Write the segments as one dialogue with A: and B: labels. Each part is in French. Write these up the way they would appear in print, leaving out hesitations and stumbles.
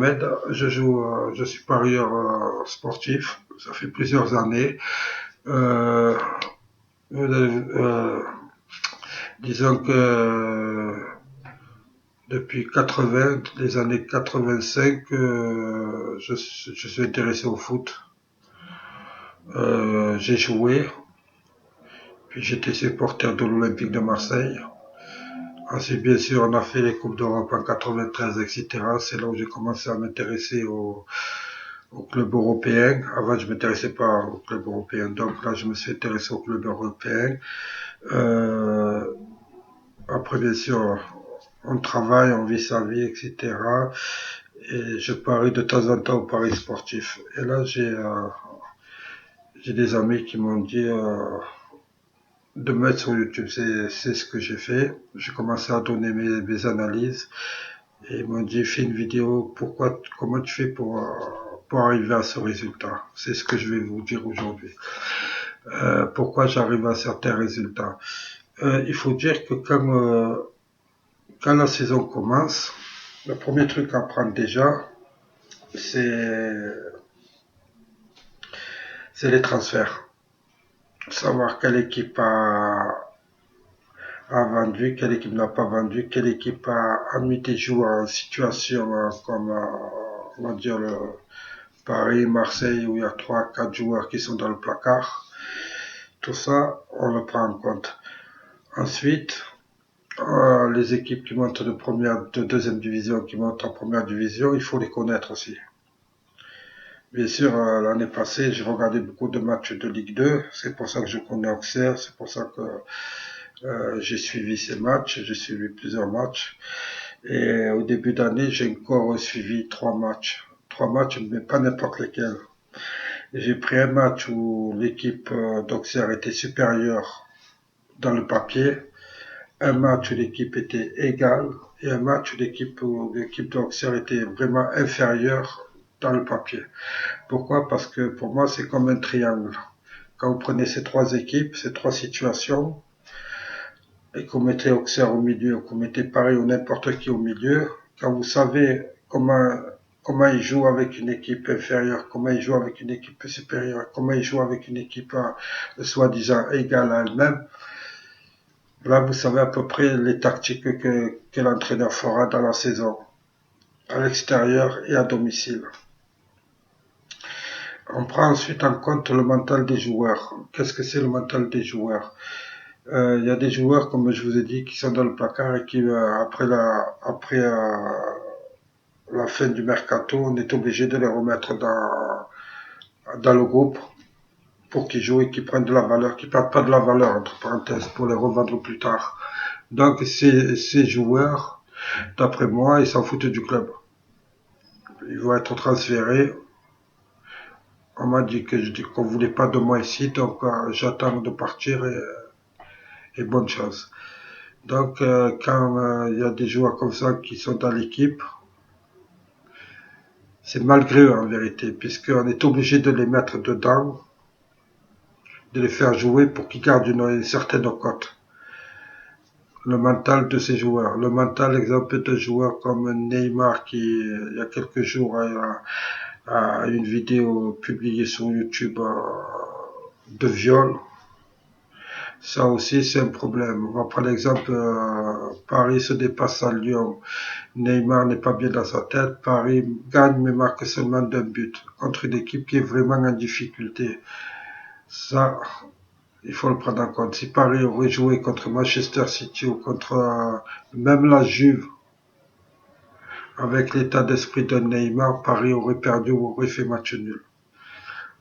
A: Mohamed, je suis parieur sportif, ça fait plusieurs années. Euh, euh, Disons que depuis 80, les années 85, je suis intéressé au foot. J'ai joué, puis j'étais supporter de l'Olympique de Marseille. Ensuite, bien sûr, on a fait les Coupes d'Europe en 93, etc. C'est là où j'ai commencé à m'intéresser au club européen. Avant, je ne m'intéressais pas au club européen, donc là, je me suis intéressé au club européen. Euh, Après, bien sûr, on travaille, on vit sa vie, etc. Et je parie de temps en temps au paris sportif. Et là, j'ai des amis qui m'ont dit de mettre sur YouTube. C'est ce que j'ai fait. J'ai commencé à donner mes analyses. Et ils m'ont dit, fais une vidéo, comment tu fais pour arriver à ce résultat. C'est ce que je vais vous dire aujourd'hui. Pourquoi j'arrive à certains résultats. Il faut dire que quand la saison commence, le premier truc à prendre déjà, c'est les transferts. Savoir quelle équipe a vendu, quelle équipe n'a pas vendu, quelle équipe a mis des joueurs en situation comme, on va dire, le Paris, Marseille, où il y a 3, 4 joueurs qui sont dans le placard. Tout ça, on le prend en compte. Ensuite, les équipes qui montent de deuxième division, qui montent en première division, il faut les connaître aussi. Bien sûr, l'année passée, j'ai regardé beaucoup de matchs de Ligue 2. C'est pour ça que je connais Auxerre. C'est pour ça que j'ai suivi ces matchs. J'ai suivi plusieurs matchs. Et au début d'année, j'ai encore suivi 3 matchs. 3 matchs, mais pas n'importe lesquels. J'ai pris un match où l'équipe d'Auxerre était supérieure dans le papier. Un match où l'équipe était égale. Et un match où l'équipe d'Auxerre était vraiment inférieure dans le papier. Pourquoi? Parce que pour moi, c'est comme un triangle. Quand vous prenez ces 3 équipes, ces 3 situations, et que vous mettez Auxerre au milieu, que vous mettez Paris ou n'importe qui au milieu, quand vous savez comment ils jouent avec une équipe inférieure, comment ils jouent avec une équipe supérieure, comment ils jouent avec une équipe soi-disant égale à elle-même, là, vous savez à peu près les tactiques que l'entraîneur fera dans la saison, à l'extérieur et à domicile. On prend ensuite en compte le mental des joueurs. Qu'est-ce que c'est le mental des joueurs? Il y a des joueurs, comme je vous ai dit, qui sont dans le placard et qui, après la fin du mercato, on est obligé de les remettre dans le groupe pour qu'ils jouent et qu'ils prennent de la valeur, qu'ils ne perdent pas de la valeur, entre parenthèses, pour les revendre plus tard. Donc, ces joueurs, d'après moi, ils s'en foutent du club. Ils vont être transférés. On m'a dit qu'on ne voulait pas de moi ici, donc j'attends de partir et bonne chance. Donc, quand il y a des joueurs comme ça qui sont dans l'équipe, c'est malgré eux en vérité, puisqu'on est obligé de les mettre dedans, de les faire jouer pour qu'ils gardent une certaine cote. Le mental de ces joueurs. Le mental, exemple de joueurs comme Neymar qui, il y a quelques jours, a une vidéo publiée sur YouTube de viol. Ça aussi, c'est un problème. On va prendre l'exemple, Paris se dépasse à Lyon. Neymar n'est pas bien dans sa tête. Paris gagne mais marque seulement d'un but contre une équipe qui est vraiment en difficulté. Ça, il faut le prendre en compte. Si Paris aurait joué contre Manchester City ou contre même la Juve, avec l'état d'esprit de Neymar, Paris aurait perdu ou aurait fait match nul.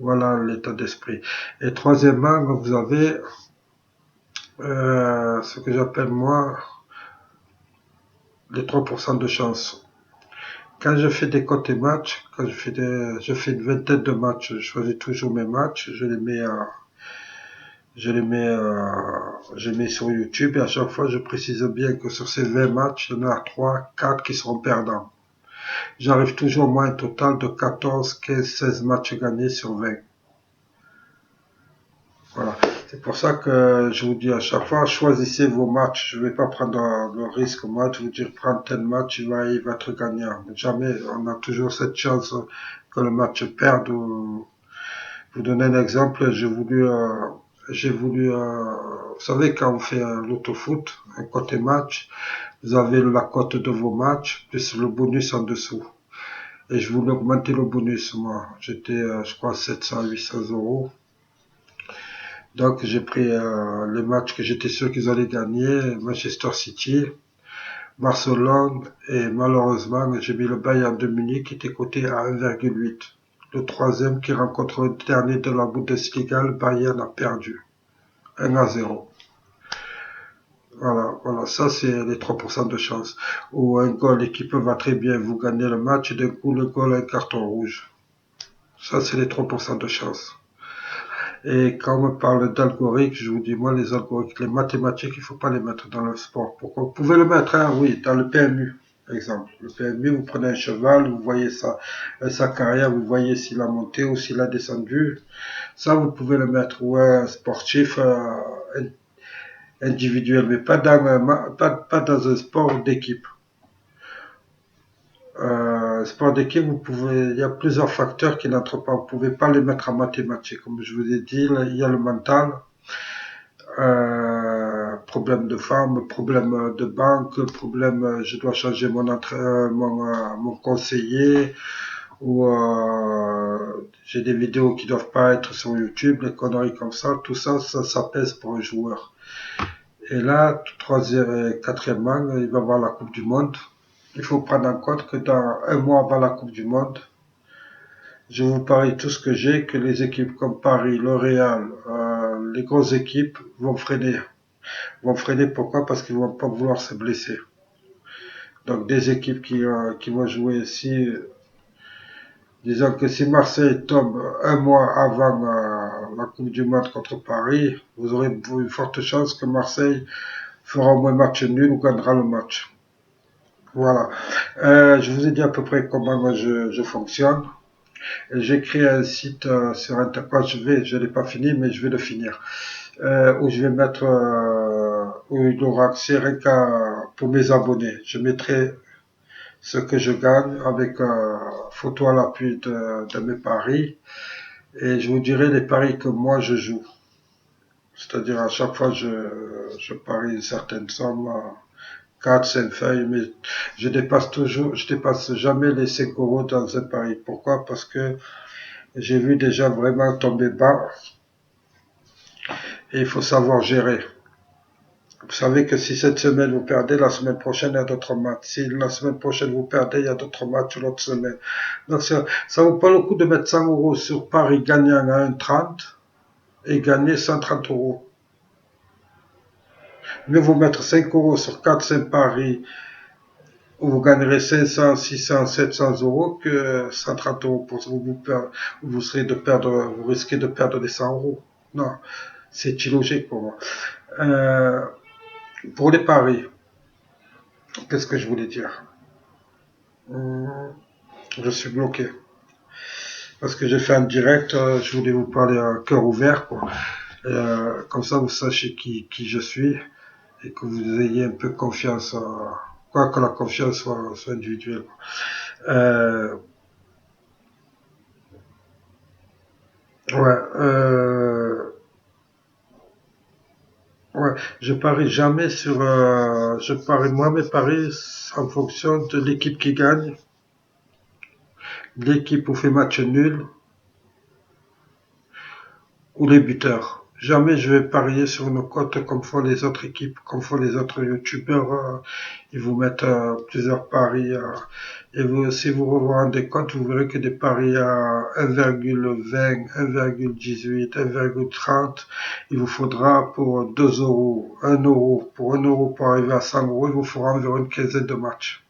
A: Voilà l'état d'esprit. Et troisièmement, vous avez ce que j'appelle moi les 3% de chance. Quand je fais des cotes et matchs, quand je fais une vingtaine de matchs, je choisis toujours mes matchs, je les mets sur YouTube et à chaque fois je précise bien que sur ces 20 matchs, il y en a 3, 4 qui seront perdants. J'arrive toujours moi à un total de 14, 15, 16 matchs gagnés sur 20. Voilà. C'est pour ça que je vous dis à chaque fois, choisissez vos matchs. Je ne vais pas prendre le risque, moi, de vous dire, prendre tel match, il va être gagnant. Jamais, on a toujours cette chance que le match perde. Vous donner un exemple, j'ai voulu, vous savez, quand on fait un loto-foot, un côté match, vous avez la cote de vos matchs, plus le bonus en dessous. Et je voulais augmenter le bonus, moi. J'étais, je crois, 700, 800 euros. Donc j'ai pris les matchs que j'étais sûr qu'ils allaient gagner, Manchester City, Barcelone, et malheureusement j'ai mis le Bayern de Munich qui était coté à 1,8. Le troisième qui rencontre le dernier de la Bundesliga, le Bayern a perdu 1-0. Voilà, ça c'est les 3% de chance. Ou un goal, l'équipe va très bien, vous gagnez le match, et d'un coup le goal a un carton rouge. Ça c'est les 3% de chance. Et quand on parle d'algorithmes, je vous dis, moi, les algorithmes, les mathématiques, il faut pas les mettre dans le sport. Pourquoi? Vous pouvez le mettre, hein, oui, dans le PMU, par exemple. Le PMU, vous prenez un cheval, vous voyez sa carrière, vous voyez s'il a monté ou s'il a descendu. Ça, vous pouvez le mettre. Ou un sportif individuel, mais pas dans un sport d'équipe. Sport d'équipe, il y a plusieurs facteurs qui n'entrent pas. Vous pouvez pas les mettre en mathématiques. Comme je vous ai dit, là, il y a le mental, problème de femme, problème de banque, problème, je dois changer mon conseiller, ou j'ai des vidéos qui doivent pas être sur YouTube, des conneries comme ça. Tout ça, ça pèse pour un joueur. Et là, troisième et quatrièmement, il va y avoir la Coupe du Monde. Il faut prendre en compte que dans un mois avant la Coupe du Monde, je vous parie tout ce que j'ai, que les équipes comme Paris, le Real, les grosses équipes vont freiner. Pourquoi? Parce qu'ils vont pas vouloir se blesser. Donc des équipes qui vont jouer ici, disons que si Marseille tombe un mois avant la Coupe du Monde contre Paris, vous aurez une forte chance que Marseille fera au moins match nul ou gagnera le match. Voilà. Je vous ai dit à peu près comment moi je fonctionne. J'ai créé un site sur Internet. Je l'ai pas fini, mais je vais le finir. Où je vais mettre, où il aura accès rien qu'à pour mes abonnés. Je mettrai ce que je gagne avec photo à l'appui de mes paris. Et je vous dirai les paris que moi je joue. C'est-à-dire à chaque fois je parie une certaine somme. 4, 5 feuilles, mais je dépasse jamais les 5 euros dans un pari. Pourquoi? Parce que j'ai vu des gens vraiment tomber bas et il faut savoir gérer. Vous savez que si cette semaine vous perdez, la semaine prochaine il y a d'autres matchs. Si la semaine prochaine vous perdez, il y a d'autres matchs l'autre semaine. Donc ça vaut pas le coup de mettre 100 euros sur Paris gagnant à 1,30 et gagner 130 euros. Mieux vous mettre 5 euros sur 4-5 paris où vous gagnerez 500, 600, 700 euros que 130 euros pour vous risquez de perdre les 100 euros. Non, c'est illogique pour moi. Pour les paris, qu'est-ce que je voulais dire? Je suis bloqué. Parce que j'ai fait un direct, je voulais vous parler à cœur ouvert, quoi. Comme ça, vous sachez qui je suis et que vous ayez un peu confiance, quoi que la confiance soit individuelle. Ouais, je parie jamais sur, je parie moi mes paris en fonction de l'équipe qui gagne, l'équipe où fait match nul ou les buteurs. Jamais je vais parier sur une cote comme font les autres équipes, comme font les autres youtubeurs. Ils vous mettent plusieurs paris. Et vous, si vous rendez compte, vous verrez que des paris à 1,20, 1,18, 1,30, il vous faudra pour 2 euros, 1 euro, pour 1 euro pour arriver à 100 euros, il vous faudra environ une quinzaine de matchs.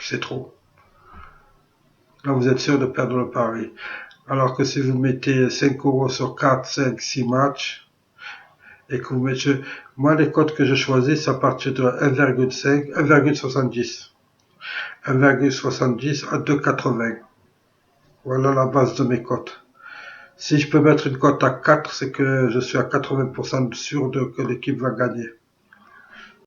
A: C'est trop. Là, vous êtes sûr de perdre le pari. Alors que si vous mettez 5 euros sur 4, 5, 6 matchs, et que vous mettez, moi, les cotes que je choisis, c'est à partir de 1,5, 1,70. 1,70 à 2,80. Voilà la base de mes cotes. Si je peux mettre une cote à 4, c'est que je suis à 80% sûr que l'équipe va gagner.